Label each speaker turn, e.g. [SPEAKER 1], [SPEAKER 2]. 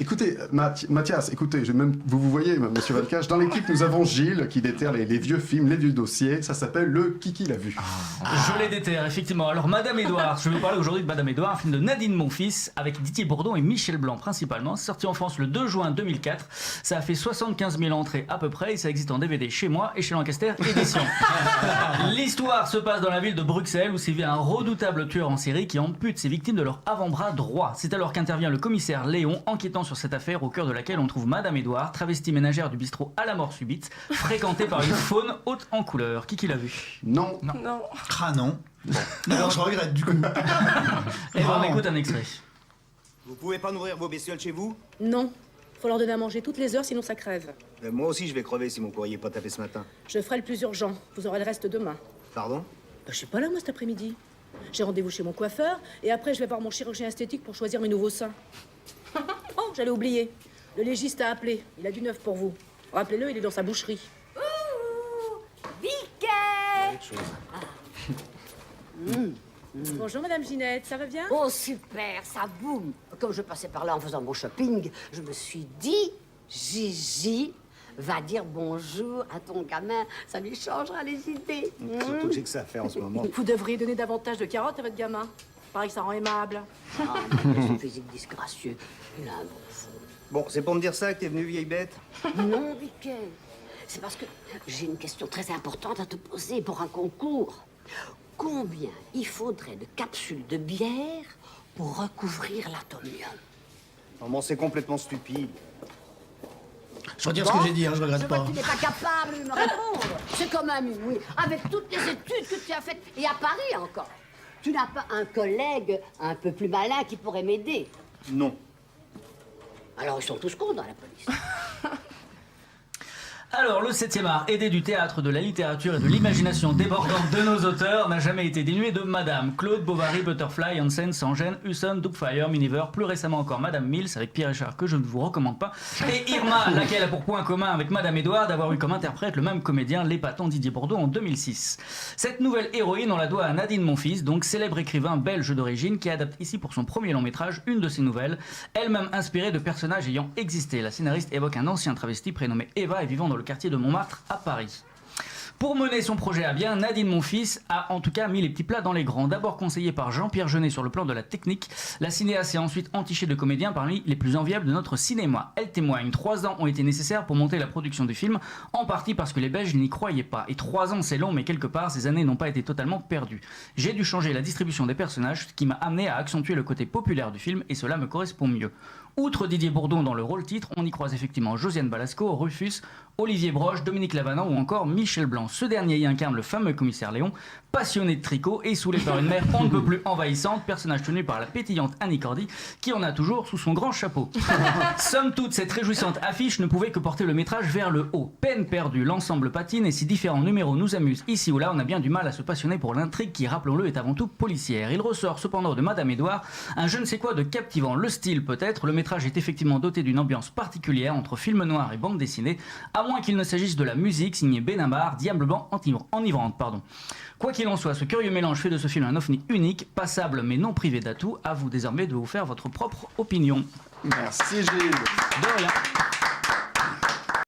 [SPEAKER 1] Écoutez, Mathias, écoutez, vous voyez, monsieur Valcache, dans l'équipe, nous avons Gilles qui déterre les vieux films, les vieux dossiers. Ça s'appelle le Kiki l'a vu.
[SPEAKER 2] Je les déterre, effectivement. Alors, Madame Édouard, je vais vous parler aujourd'hui de Madame Édouard, un film de Nadine Monfils avec Didier Bourdon et Michel Blanc principalement. C'est sorti en France le 2 juin 2004. Ça a fait 75 000 entrées à peu près et ça existe en DVD chez moi et chez Lancaster Édition. L'histoire se passe dans la ville de Bruxelles où sévit un redoutable tueur en série qui ampute ses victimes de leur avant-bras droit. C'est alors qu'intervient le commissaire Léon, enquêtant sur cette affaire au cœur de laquelle on trouve Madame Édouard, travestie ménagère du bistrot à la mort subite, fréquentée par une faune haute en couleur. Qui l'a vu?
[SPEAKER 1] Non.
[SPEAKER 3] Ah non. Alors je regrette du coup.
[SPEAKER 2] Et on écoute un extrait.
[SPEAKER 4] Vous pouvez pas nourrir vos bestioles chez vous?
[SPEAKER 5] Non. Faut leur donner à manger toutes les heures, sinon ça crève.
[SPEAKER 4] Moi aussi, je vais crever si mon courrier n'est pas tapé ce matin.
[SPEAKER 5] Je ferai le plus urgent. Vous aurez le reste demain.
[SPEAKER 4] Pardon?
[SPEAKER 5] Je suis pas là, moi, cet après-midi. J'ai rendez-vous chez mon coiffeur et après, je vais voir mon chirurgien esthétique pour choisir mes nouveaux seins. Oh, j'allais oublier. Le légiste a appelé. Il a du neuf pour vous. Rappelez-le, il est dans sa boucherie.
[SPEAKER 6] Ouh, Vicky.
[SPEAKER 5] Bonjour, Madame Ginette, ça va bien?
[SPEAKER 6] Oh, super, ça boum. Comme je passais par là en faisant mon shopping, je me suis dit, Gigi va dire bonjour à ton gamin. Ça lui changera les idées.
[SPEAKER 4] Surtout que j'ai que ça à faire en ce moment.
[SPEAKER 5] Vous devriez donner davantage de carottes à votre gamin. Pareil que ça rend aimable.
[SPEAKER 6] Ah, mais son physique disgracieux. Il a un bon fond.
[SPEAKER 4] Bon, c'est pour me dire ça que t'es venue, vieille bête?
[SPEAKER 6] Non, Vicky. C'est parce que j'ai une question très importante à te poser pour un concours. Combien il faudrait de capsules de bière pour recouvrir l'atomium?
[SPEAKER 4] Non, bon, c'est complètement stupide.
[SPEAKER 3] Je retire ce que j'ai dit, hein, je regrette
[SPEAKER 6] Je vois
[SPEAKER 3] pas.
[SPEAKER 6] que tu n'es pas capable de me répondre. C'est quand même oui. Avec toutes les études que tu as faites, et à Paris encore. Tu n'as pas un collègue un peu plus malin qui pourrait m'aider?
[SPEAKER 4] Non.
[SPEAKER 6] Alors ils sont tous cons dans la police.
[SPEAKER 2] Alors, le 7e art, aidé du théâtre, de la littérature et de l'imagination débordante de nos auteurs, n'a jamais été dénué de Madame. Claude, Bovary, Butterfly, Hansen, Sans-Gêne, Husson, Doubtfire, Miniver, plus récemment encore Madame Mills avec Pierre Richard, que je ne vous recommande pas, et Irma, laquelle a pour point commun avec Madame Édouard d'avoir eu comme interprète le même comédien, l'épatant Didier Bourdon en 2006. Cette nouvelle héroïne, on la doit à Nadine Monfils, donc célèbre écrivain belge d'origine, qui adapte ici pour son premier long métrage une de ses nouvelles, elle-même inspirée de personnages ayant existé. La scénariste évoque un ancien travesti prénommé Eva et vivant dans le quartier de Montmartre à Paris. Pour mener son projet à bien, Nadine Monfils a en tout cas mis les petits plats dans les grands. D'abord conseillée par Jean-Pierre Jeunet sur le plan de la technique, la cinéaste s'est ensuite entichée de comédiens parmi les plus enviables de notre cinéma. Elle témoigne, 3 ans ont été nécessaires pour monter la production du film, en partie parce que les Belges n'y croyaient pas. Et 3 ans c'est long, mais quelque part ces années n'ont pas été totalement perdues. J'ai dû changer la distribution des personnages, ce qui m'a amené à accentuer le côté populaire du film, et cela me correspond mieux. Outre Didier Bourdon dans le rôle titre, on y croise effectivement Josiane Balasco, Rufus, Olivier Broche, Dominique Lavanant ou encore Michel Blanc. Ce dernier y incarne le fameux commissaire Léon, passionné de tricot et saoulé par une mère on ne peut plus envahissante, personnage tenu par la pétillante Annie Cordy, qui en a toujours sous son grand chapeau. Somme toute, cette réjouissante affiche ne pouvait que porter le métrage vers le haut. Peine perdue, l'ensemble patine et si différents numéros nous amusent ici ou là, on a bien du mal à se passionner pour l'intrigue qui, rappelons-le, est avant tout policière. Il ressort cependant de Madame Édouard un je ne sais quoi de captivant, le style peut-être, le métrage est effectivement doté d'une ambiance particulière entre film noir et bande dessinée, à moins qu'il ne s'agisse de la musique signée Benamar, diablement enivrante. Quoi qu'il en soit, ce curieux mélange fait de ce film un ovni unique, passable mais non privé d'atouts. À vous désormais de vous faire votre propre opinion.
[SPEAKER 1] Merci Gilles.
[SPEAKER 2] De rien.